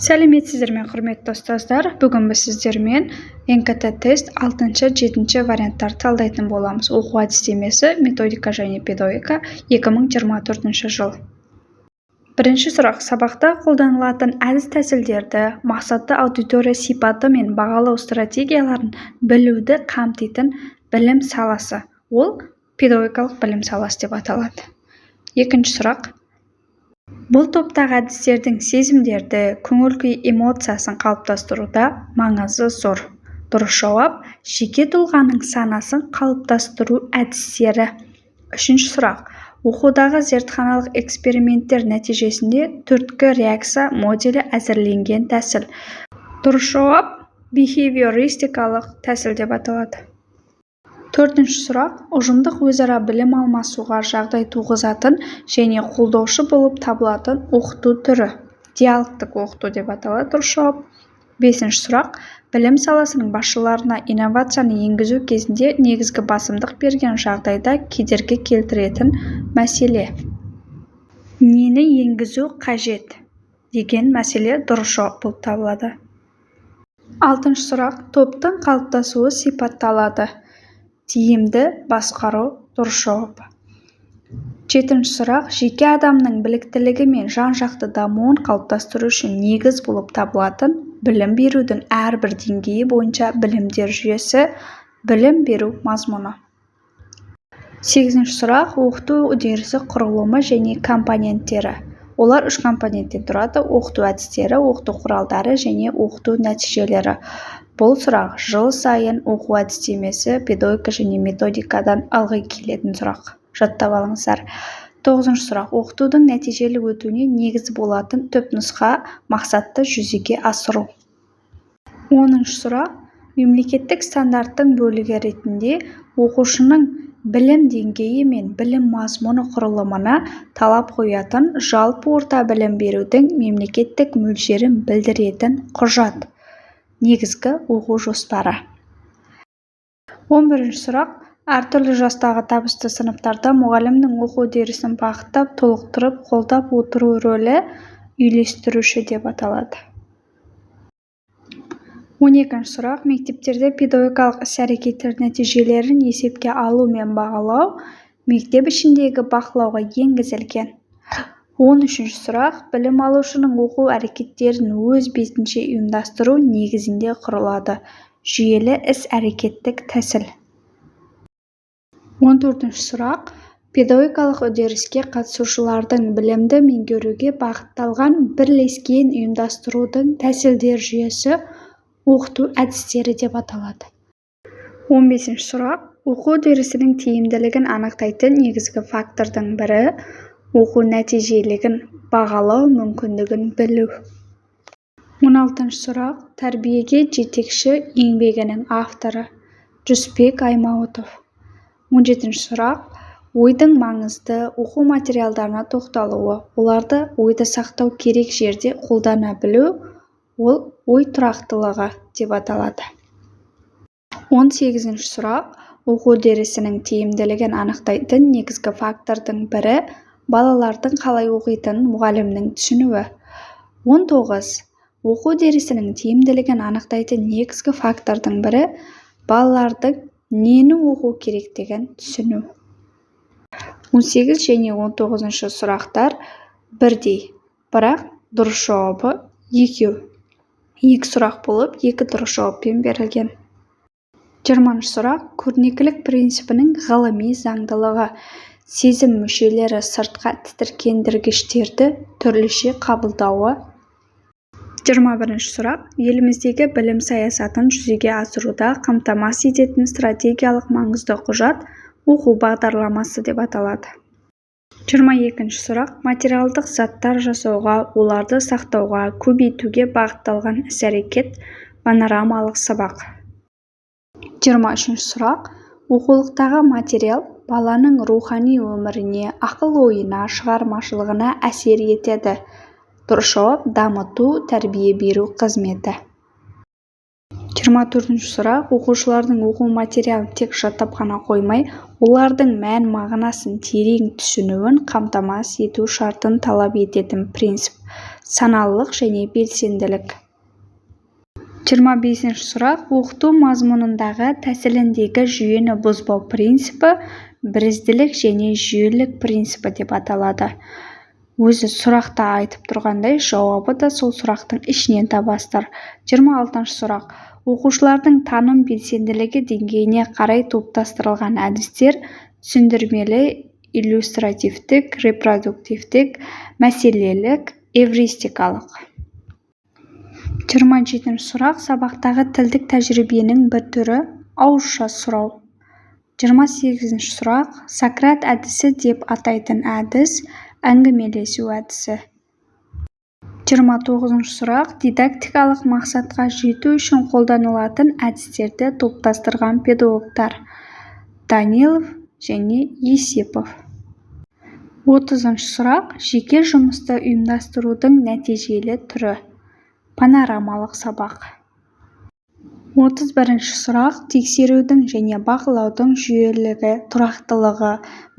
Сәлеметсіздер ме, құрметті ұстаздар. Бүгін біз сіздермен НКТ тест 6-7 варианттарды талдайтын боламыз. Оқу әдістемесі, методика және педагогика 2024 жыл. Бірінші сұрақ: сабақта қолданылатын әдіс-тәсілдерді, мақсатты аудитория сипаты мен бағалау стратегияларын білуді қамтитын білім саласы. Ол педагогикалық білім саласы деп аталады. Екінші сұрақ: бұл топтағы әдістердің сезімдерді, көңіл-күй эмоциясын қалыптастыруда маңызы зор. Дұрыс жауап: жеке тұлғаның санасын қалыптастыру әдістері. Үшінші сұрақ: оқудағы зертханалық эксперименттер нәтижесінде түрткі реакция моделі әзірленген тәсіл. Дұрыс жауап: бихевиористикалық тәсіл деп аталады. Төртінші сұрақ: ұжымдық өзара білім алмасуға жағдай туғызатын және қолдаушы болып табылатын оқыту түрі. Диалогтық оқыту деп аталады. Дұрыс жауап. Бесінші сұрақ: білім саласының басшыларына инновацияны енгізу кезінде негізгі басымдық берген жағдайда кедергі келтіретін мәселе. Нені енгізу қажет деген мәселе дұрыс жауап болып табылады. Алтыншы сұрақ: топтың қалыптасуы сипатталады. Тиімді басқару. Дұрыс жауап. Жетінші сұрақ: жеке адамның біліктілігі мен жан-жақты дамуын қалыптастыру үшін негіз болып табылатын білім берудің әрбір деңгейі бойынша білімдер жүйесі, білім беру мазмұны. Сегізінші сұрақ: оқыту үдерісі құрылымы және компоненттері. Олар үш компоненттен тұрады: оқыту әдістері, оқыту құралдары және оқыту нәтижелері. Бұл сұрақ жыл сайын оқу әдістемесі, педагогика және методикадан ылғи келетін сұрақ. Жаттап алыңыздар. Тоғызыншы сұрақ: оқытудың нәтижелі өтуіне негіз болатын түпнұсқа мақсатты жүзеге асыру. Оныншы сұрақ: мемлекеттік стандарттың бөлігі ретінде оқушының білім деңгейі мен білім мазмұны құрылымына талап қоятын жалпы орта білім берудің мемлекеттік мөлшерін білдіретін құжат. Негізгі оқу жоспары. 11-ші сұрақ: әртүрлі жастағы табысты сыныптарда мұғалімнің оқу үдерісін бағыттап, толықтырып, қолдап отыру рөлі үйлестіруші деп аталады. 12-ші сұрақ: мектептерде педагогикалық іс-әрекеттер нәтижелерін есепке алу мен бағалау мектеп ішіндегі бақылауға енгізілген. 13-ші сұрақ: білім алушының оқу әрекеттерін өз бетінше ұйымдастыру негізінде құрылады. Жүйелі іс-әрекеттік тәсіл. 14-ші сұрақ: педагогикалық үдеріске қатысушылардың білімді меңгеруге бағытталған бірлескен ұйымдастырудың тәсілдер жүйесі, оқыту әдістері деп аталады. 15-ші сұрақ: оқу үдерісінің тиімділігін анықтайтын негізгі фактордың бірі оқу нәтижелігін бағалау мүмкіндігін білу. 16-ші сұрақ: тәрбиеге жетекші еңбегінің авторы Жүсіпбек Аймауытов. 17-ші сұрақ: ойдың маңызды оқу материалдарына тоқталуы, оларды ойды сақтау керек жерде қолдана білу, ол ой тұрақтылығы деп аталады. 18-ші сұрақ: оқу үдерісінің тиімділігін анықтайтын негізгі фактордың бірі балалардың қалай оқитынын мұғалімнің түсінуі. 19. Оқу үдерісінің тиімділігін анықтайтын негізгі фактордың бірі балалардың нені оқу керектігін түсіну. 18 және 19 сұрақтар бірдей, бірақ дұрыс жауабы екеу. Екі сұрақ болып, екі дұрыс жауаппен берілген. 20 сұрақ: көрнекілік принципінің ғылыми заңдылығы. Сезім мүшелері сыртқа тітіркендіргіштерді түрліше қабылдауы. 21 сұрақ: еліміздегі білім саясатын жүзеге асыруда қамтамасыз ететін стратегиялық маңызды құжат оқу бағдарламасы деп аталады. 22 сұрақ: материалдық заттар жасауға, оларды сақтауға, көбейтуге бағытталған іс-әрекет, панорамалық сабақ. 23 сұрақ: оқулықтағы материал баланың рухани өміріне, ақыл-ойына, шығармашылығына әсер етеді. Дұрыс жауап: дамыту, тәрбие беру қызметі. 24 сұрақ: оқушылардың оқу материалын тек жаттап қана қоймай, олардың мән мағынасын терең түсінуін қамтамасыз ету шартын талап ететін принцип. саналылық және белсенділік. 25-ші сұрақ. Оқыту мазмұнындағы тәсіліндегі жүйені бұзбау принципі бірізділік және жүйелік принципі деп аталады. Өзі сұрақта айтып тұрғандай, жауабы да сол сұрақтың ішінен табасыздар. 26-ші сұрақ. Оқушылардың таным белсенділігі деңгейіне қарай топтастырылған әдістер түсіндірмелі, иллюстративтік, репродуктивтік, мәселелік, эвристикалық. 27-ші сұрақ. Сабақтағы тілдік тәжірибенің бір түрі ауызша сұрау. 28-ші сұрақ. Сократ әдісі деп атайтын әдіс әңгімелесу әдісі. 29-ші сұрақ. Дидактикалық мақсатқа жету үшін қолданылатын әдістерді топтастырған педагогтар. Данилов және Есепов. 30-ші сұрақ. Жеке жұмысты ұйымдастырудың нәтижелі түрі. Панорамалық сабақ. 31-ші сұрақ. Тексерудің және бақылаудың жүйелілігі, тұрақтылығы,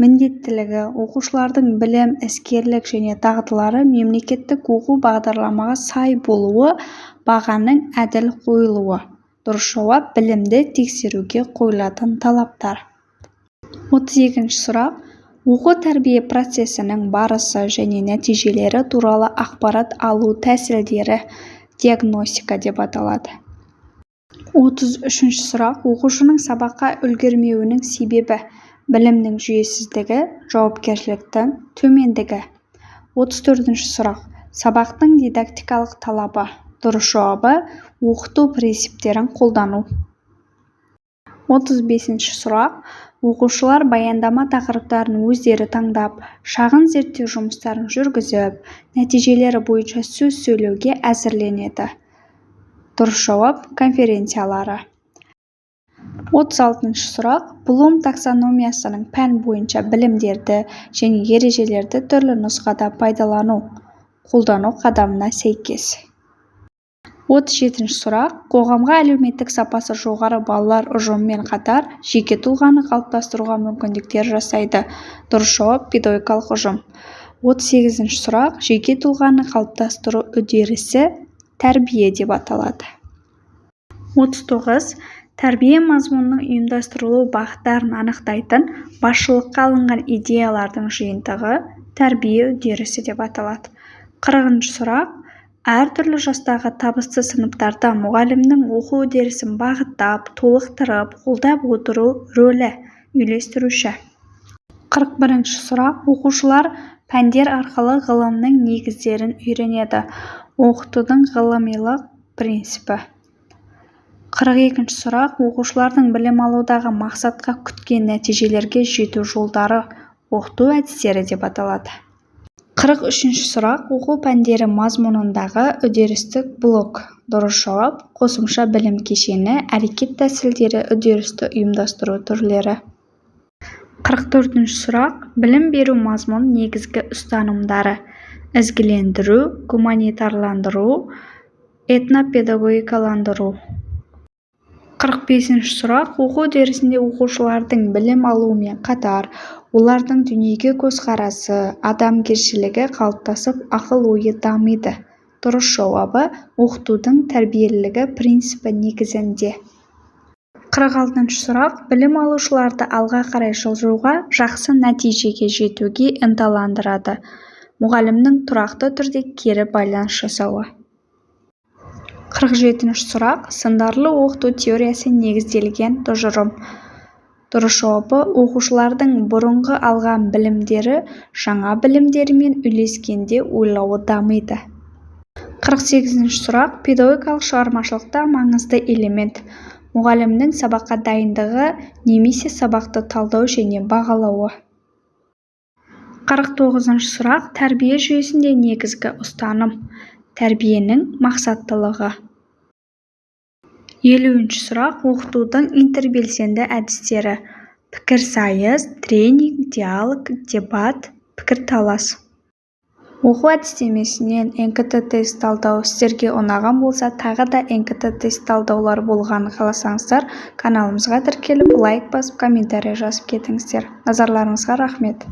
міндеттілігі, оқушылардың білім, іскерлік және дағдылары мемлекеттік оқу бағдарламаға сай болуы, бағаның әділ қойылуы. Дұрыс жауап: білімді тексеруге қойылатын талаптар. 32-ші сұрақ. Оқу-тәрбие процесінің барысы және нәтижелері туралы ақпарат алу тәсілдері диагностика деп аталады. 33-ші сұрақ. Оқушының сабаққа үлгермеуінің себебі: білімнің жүйесіздігі, жауапкершіліктің төмендігі. 34-ші сұрақ. Сабақтың дидактикалық талабы. Дұрыс жауабы: оқыту принциптерін қолдану. 35-ші сұрақ. Оқушылар баяндама тақырыптарын өздері таңдап, шағын зерттеу жұмыстарын жүргізіп, нәтижелері бойынша сөз сөйлеуге әзірленеді. Дұрыс жауап: конференциялары. 36-ші сұрақ. Блум таксономиясының пән бойынша білімдерді және ережелерді түрлі нұсқада пайдалану, қолдану қадамына сәйкес. 37-ші сұрақ. Қоғамға әлеуметтік сапасы жоғары балалар ұжымымен қатар жеке тұлғаны қалыптастыруға мүмкіндіктер жасайды. Дұрыс жауап: педагогикалық ұжым. 38-ші сұрақ. Жеке тұлғаны қалыптастыру үдерісі тәрбие деп аталады. 39. Тәрбие мазмұнының ұйымдастырылу бағыттарын анықтайтын басшылыққа алынған идеялардың жиынтығы тәрбие үдерісі деп аталады. 40-ші сұрақ. Әртүрлі жастағы табысты сыныптарда мұғалімнің оқу үдерісін бағыттап, толықтырып, қолдап отыру рөлі үйлестіруші. 41-ші сұрақ. Оқушылар пәндер арқылы ғылымның негіздерін үйренеді. Оқытудың ғылымилық принципі. 42-ші сұрақ. Оқушылардың білім алудағы мақсатқа күткен нәтижелерге жету жолдары оқыту әдістері деп аталады. 43-ші сұрақ. Оқу пәндері мазмұнындағы үдерістік блок. Дұрыс жауап: қосымша білім кешені, әрекет тәсілдері, үдерісті ұйымдастыру түрлері. 44-ші сұрақ. Білім беру мазмұн негізгі ұстанымдары: ізгілендіру, гуманитарландыру, этнопедагогикаландыру. 45-ші сұрақ. Оқу үдерісінде оқушылардың білім алуымен қатар, олардың дүниеге көзқарасы, адамгершілігі қалыптасып, ақыл-ойы дамиды. Дұрыс жауабы: оқытудың тәрбиелілігі принципі негізінде. 46-ші сұрақ. Білім алушыларды алға қарай жылжуға, жақсы нәтижеге жетуге ынталандырады. Мұғалімнің тұрақты түрде кері байланыс жасауы. 47-ші сұрақ. Сындарлы оқыту теориясы негізделген тұжырым. Дұрыс жауабы: оқушылардың бұрынғы алған білімдері жаңа білімдерімен үйлескенде ойлауы дамиды. 48-ші сұрақ. Педагогикалық шығармашылықта маңызды элемент: мұғалімнің сабаққа дайындығы немесе сабақты талдау және бағалауы. 49-ші сұрақ. Тәрбие жүйесінде негізгі ұстаным: тәрбиенің мақсаттылығы. 50-ші сұрақ. Оқытудың интербелсенді әдістері: пікірсайыс, тренинг, диалог, дебат, пікірталас. Оқу әдістемесінен НКТ тест талдау сіздерге ұнаған болса, тағы да НКТ тест талдаулар болғанын қаласаңыздар, каналымызға тіркеліп, лайк басып, комментарий жазып кетіңіздер. Назарларыңызға рахмет.